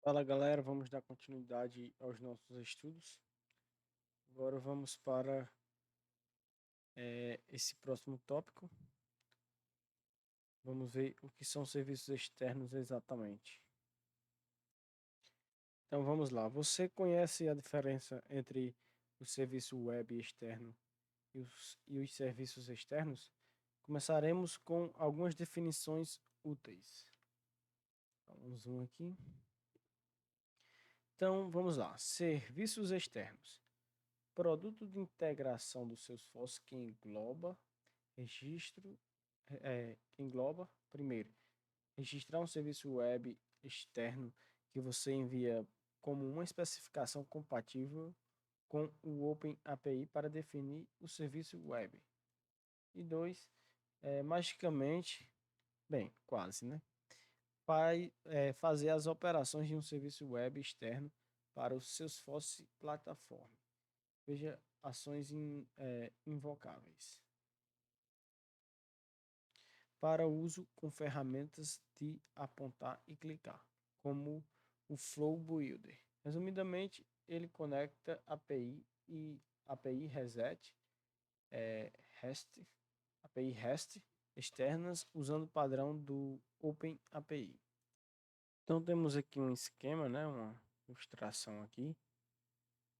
Fala galera, vamos dar continuidade aos nossos estudos. Agora vamos para esse próximo tópico. Vamos ver o que são serviços externos exatamente. Então vamos lá. Você conhece a diferença entre o serviço web externo e os serviços externos? Começaremos com algumas definições úteis. Vamos um aqui. Então vamos lá. Serviços externos. Produto de integração do Salesforce que engloba, primeiro, registrar um serviço web externo que você envia como uma especificação compatível com o Open API para definir o serviço web. E dois, magicamente, bem, quase, né? Vai fazer as operações de um serviço web externo para o Salesforce plataforma. Veja ações invocáveis. Para uso com ferramentas de apontar e clicar, como o Flow Builder. Resumidamente, ele conecta API REST, REST, API REST externas usando o padrão do Open API. Então temos aqui um esquema, né, uma ilustração aqui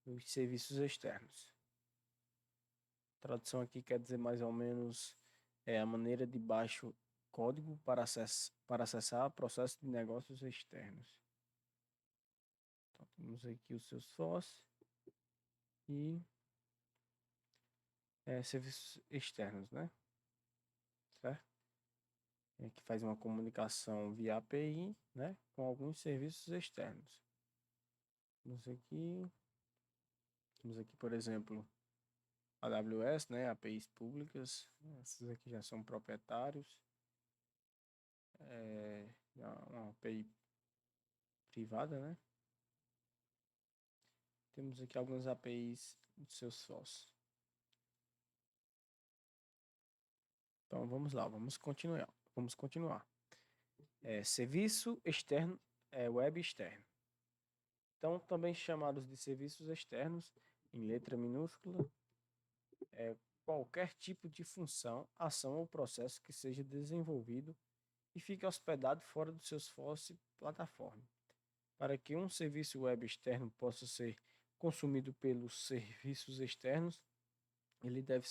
dos serviços externos. A tradução aqui quer dizer mais ou menos a maneira de baixo código para acessar processos de negócios externos. Então, temos aqui os seus sócios e serviços externos, né? Certo? Que faz uma comunicação via API, né? Com alguns serviços externos. Temos aqui, por exemplo, AWS, né? APIs públicas. Essas aqui já são proprietários. Uma API privada, né? Temos aqui algumas APIs do Salesforce. Então vamos lá, vamos continuar. Serviço externo, web externo. Então também chamados de serviços externos, em letra minúscula, qualquer tipo de função, ação ou processo que seja desenvolvido e fique hospedado fora do Salesforce plataforma. Para que um serviço web externo possa ser consumido pelos serviços externos, ele deve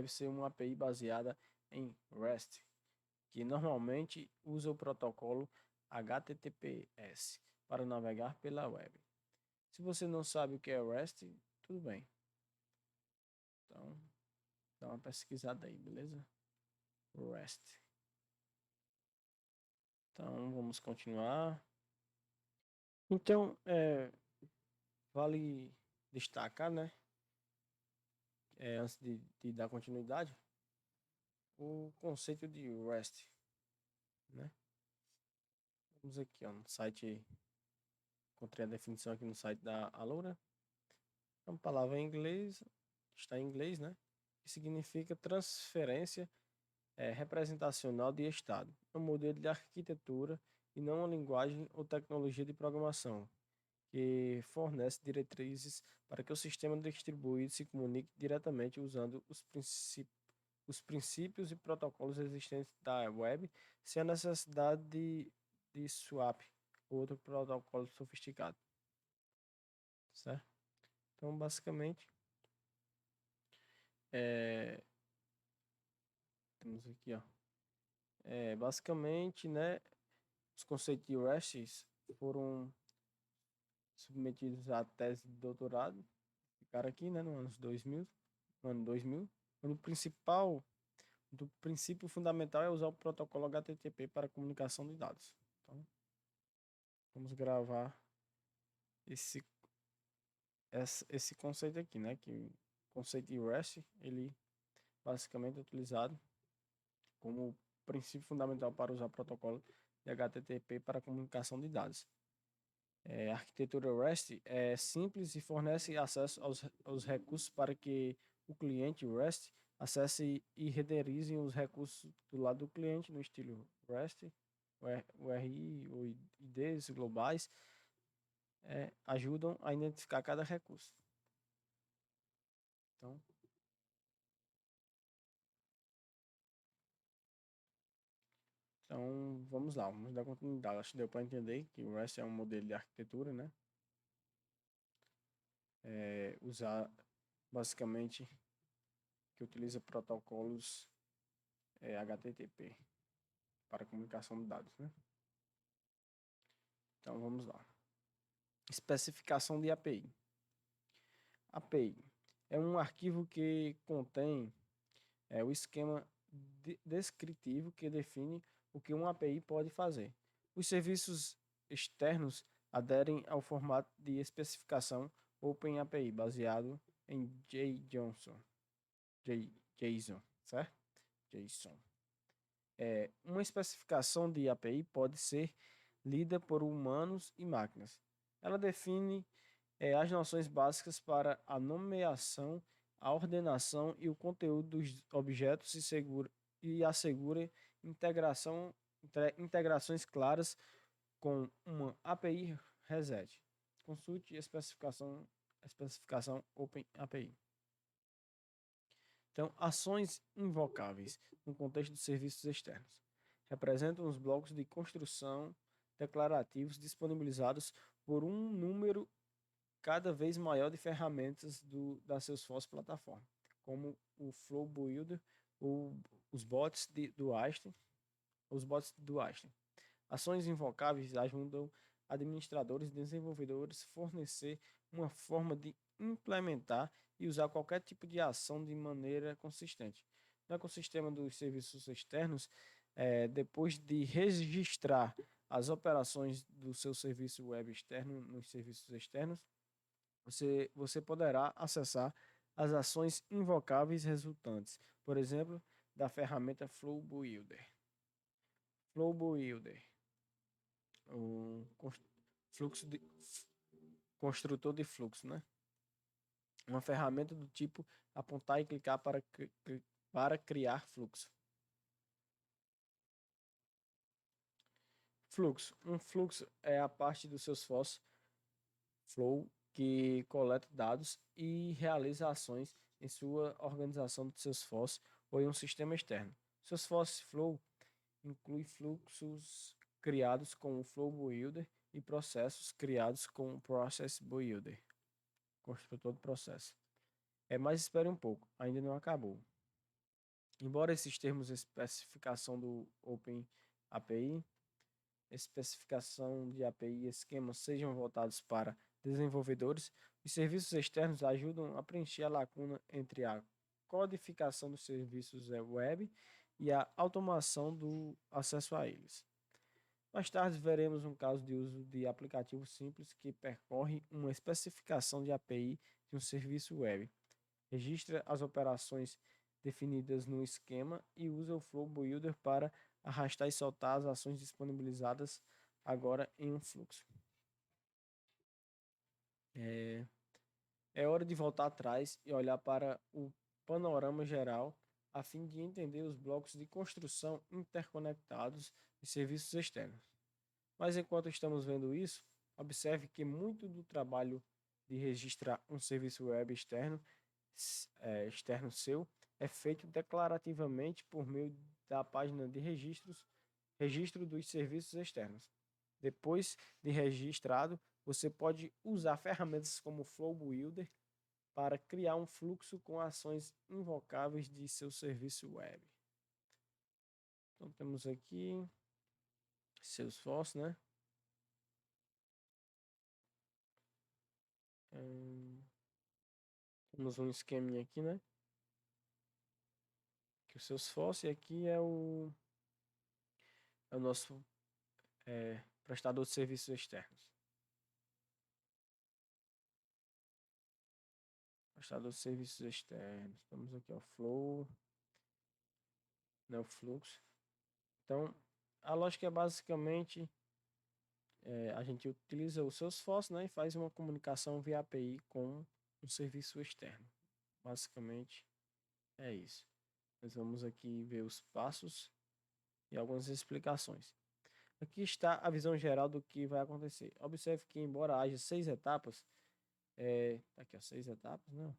ser uma API baseada em REST, que normalmente usa o protocolo HTTPS para navegar pela web. Se você não sabe o que é REST, tudo bem. Então, dá uma pesquisada aí, beleza? REST. Então, vamos continuar. Então, vale destacar, né? Antes de dar continuidade, o conceito de REST, né? Vamos aqui, ó, no site, encontrei a definição aqui no site da Alura. É uma palavra em inglês, está em inglês, né? Que significa transferência representacional de estado. É um modelo de arquitetura e não uma linguagem ou tecnologia de programação que fornece diretrizes para que o sistema distribuído se comunique diretamente usando os princípios e protocolos existentes da web, sem a necessidade de swap ou outro protocolo sofisticado, certo? Então, basicamente, é, temos aqui, ó, basicamente, né, os conceitos de REST foram submetidos à tese de doutorado, ficaram aqui, né, no ano 2000, quando o principal do princípio fundamental é usar o protocolo HTTP para comunicação de dados. Então, vamos gravar esse esse conceito aqui, né, que o conceito de REST, ele basicamente é utilizado como princípio fundamental para usar o protocolo de HTTP para comunicação de dados. A arquitetura REST é simples e fornece acesso aos recursos para que o cliente REST acesse e renderize os recursos do lado do cliente no estilo REST, URI ou IDs globais, ajudam a identificar cada recurso. Então, vamos lá, vamos dar continuidade. Acho que deu para entender que o REST é um modelo de arquitetura, né? Usar basicamente que utiliza protocolos HTTP para comunicação de dados, né? Então, vamos lá. Especificação de API. API é um arquivo que contém o esquema descritivo que define o que uma API pode fazer. Os serviços externos aderem ao formato de especificação OpenAPI baseado em JSON, certo? JSON. Uma especificação de API pode ser lida por humanos e máquinas. Ela define as noções básicas para a nomeação, a ordenação e o conteúdo dos objetos e assegura integrações claras com uma API REST. Consulte a especificação OpenAPI. Então, ações invocáveis no contexto de serviços externos representam os blocos de construção declarativos disponibilizados por um número cada vez maior de ferramentas da Salesforce plataforma, como o Flow Builder, os bots do Einstein, Ações invocáveis ajudam administradores e desenvolvedores a fornecer uma forma de implementar e usar qualquer tipo de ação de maneira consistente. No ecossistema dos serviços externos, depois de registrar as operações do seu serviço web externo nos serviços externos, você poderá acessar as ações invocáveis resultantes, por exemplo, da ferramenta Flow Builder. Flow Builder, um fluxo de construtor de fluxo, né? Uma ferramenta do tipo apontar e clicar para criar fluxo. Fluxo. Um fluxo é a parte do Salesforce Flow que coleta dados e realiza ações em sua organização do Salesforce ou em um sistema externo. Salesforce Flow inclui fluxos criados com o Flow Builder e processos criados com o Process Builder, construtor de processo. Mas espere um pouco, ainda não acabou. Embora esses termos especificação do OpenAPI, especificação de API e esquemas sejam voltados para desenvolvedores, os serviços externos ajudam a preencher a lacuna entre a codificação dos serviços web e a automação do acesso a eles. Mais tarde veremos um caso de uso de aplicativo simples que percorre uma especificação de API de um serviço web, registra as operações definidas no esquema e usa o Flow Builder para arrastar e soltar as ações disponibilizadas agora em um fluxo. É hora de voltar atrás e olhar para o panorama geral a fim de entender os blocos de construção interconectados de serviços externos. Mas enquanto estamos vendo isso, observe que muito do trabalho de registrar um serviço web externo seu é feito declarativamente por meio da página de registro dos serviços externos. Depois de registrado, você pode usar ferramentas como o Flow Builder para criar um fluxo com ações invocáveis de seu serviço web. Então temos aqui Salesforce, né? Temos um esqueminha aqui, né? Que o Salesforce aqui é o nosso prestador de serviços externos. Prestador de serviços externos. Estamos aqui, ó, Flow, né, o fluxo. Então, a lógica é basicamente a gente utiliza o Salesforce, né, e faz uma comunicação via API com um serviço externo. Basicamente é isso. Nós vamos aqui ver os passos e algumas explicações. Aqui está a visão geral do que vai acontecer. Observe que, embora haja 6 etapas, aqui ó, 6 etapas, né?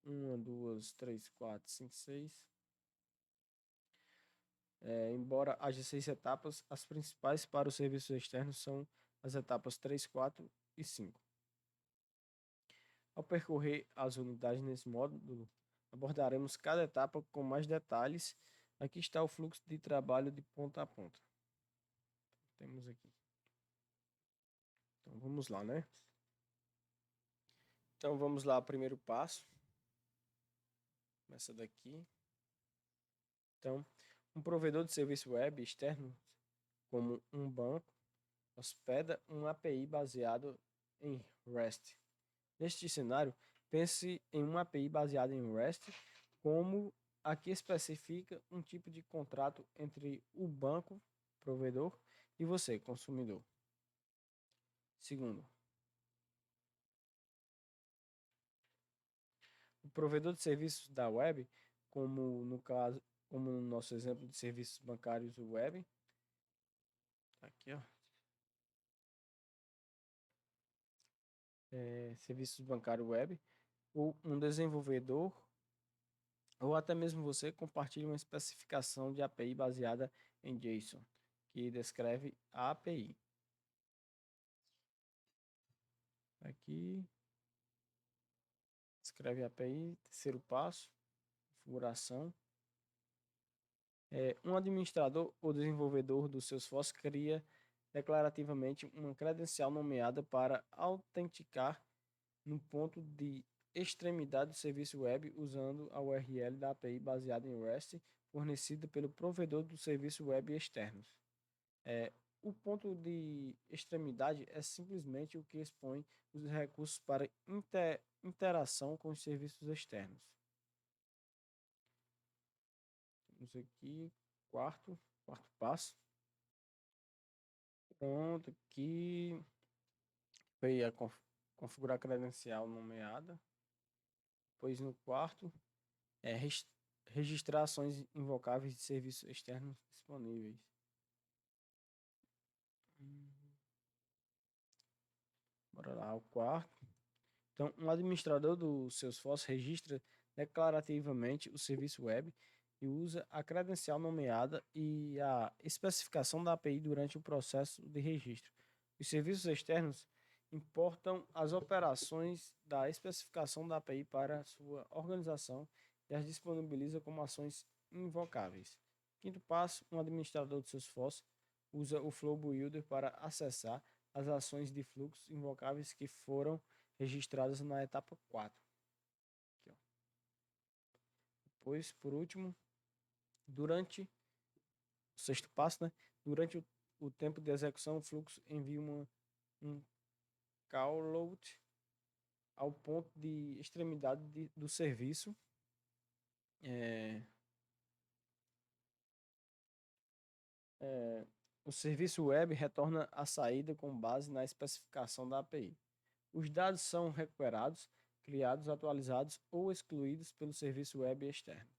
1, 2, 3, 4, 5, 6. Embora haja 6 etapas, as principais para os serviços externos são as etapas 3, 4 e 5. Ao percorrer as unidades nesse módulo, abordaremos cada etapa com mais detalhes. Aqui está o fluxo de trabalho de ponta a ponta. Temos aqui. Então vamos lá, né? Então vamos lá, primeiro passo. Começa daqui. Então, um provedor de serviço web externo, como um banco, hospeda um API baseado em REST. Neste cenário, pense em uma API baseada em REST como a que especifica um tipo de contrato entre o banco, provedor, e você, consumidor. Segundo, o provedor de serviços da web, como no nosso exemplo de serviços bancários web, aqui ó, serviços bancários web, ou um desenvolvedor, ou até mesmo você compartilha uma especificação de API baseada em JSON, que descreve a API. Aqui, escreve a API, terceiro passo, configuração. Um administrador ou desenvolvedor do Salesforce cria declarativamente uma credencial nomeada para autenticar no ponto de extremidade do serviço web usando a URL da API baseada em REST fornecida pelo provedor do serviço web externos. O ponto de extremidade é simplesmente o que expõe os recursos para interação com os serviços externos. Temos aqui quarto passo. Pronto, aqui foi a configurar a credencial nomeada. Pois no quarto é registrar ações invocáveis de serviços externos disponíveis. Bora lá, o quarto. Então, um administrador do Salesforce registra declarativamente o serviço web e usa a credencial nomeada e a especificação da API durante o processo de registro. Os serviços externos importam as operações da especificação da API para sua organização e as disponibiliza como ações invocáveis. Quinto passo, um administrador do Salesforce usa o Flow Builder para acessar as ações de fluxos invocáveis que foram registradas na etapa 4. Aqui, ó. Depois, por último, durante o sexto passo, né? Durante o tempo de execução, o fluxo envia um callout ao ponto de extremidade do serviço. O serviço web retorna a saída com base na especificação da API. Os dados são recuperados, criados, atualizados ou excluídos pelo serviço web externo.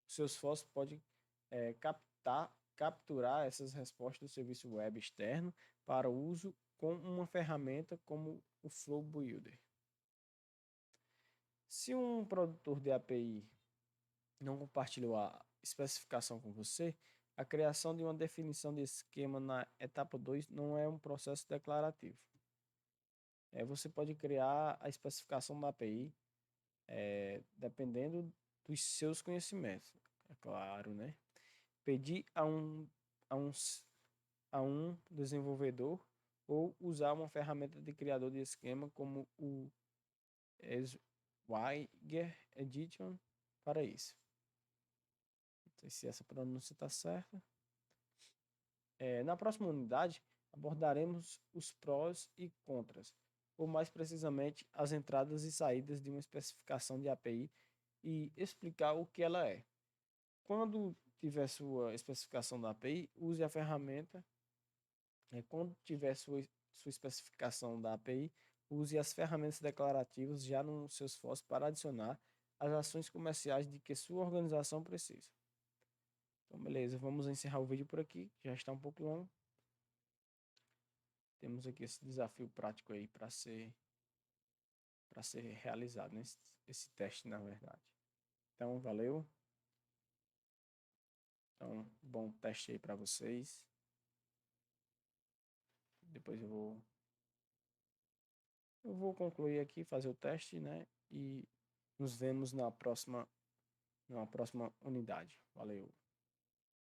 O Salesforce pode capturar essas respostas do serviço web externo para uso com uma ferramenta como o Flow Builder. Se um produtor de API não compartilhou a especificação com você, a criação de uma definição de esquema na etapa 2 não é um processo declarativo. Você pode criar a especificação da API dependendo dos seus conhecimentos, é claro, né? Pedir a um desenvolvedor ou usar uma ferramenta de criador de esquema como o Swagger Edition para isso. Não sei se essa pronúncia está certa. Na próxima unidade, abordaremos os prós e contras, ou mais precisamente, as entradas e saídas de uma especificação de API e explicar o que ela é. Quando tiver sua especificação da API, use a ferramenta. Quando tiver sua especificação da API, use as ferramentas declarativas já no Salesforce para adicionar as ações comerciais de que sua organização precisa. Então, beleza, vamos encerrar o vídeo por aqui, já está um pouco longo. temos aqui esse desafio prático aí para ser realizado, né? Esse teste, na verdade. Então, valeu. Então, bom teste aí para vocês. Depois eu vou concluir aqui, fazer o teste, né? E nos vemos numa próxima unidade. Valeu.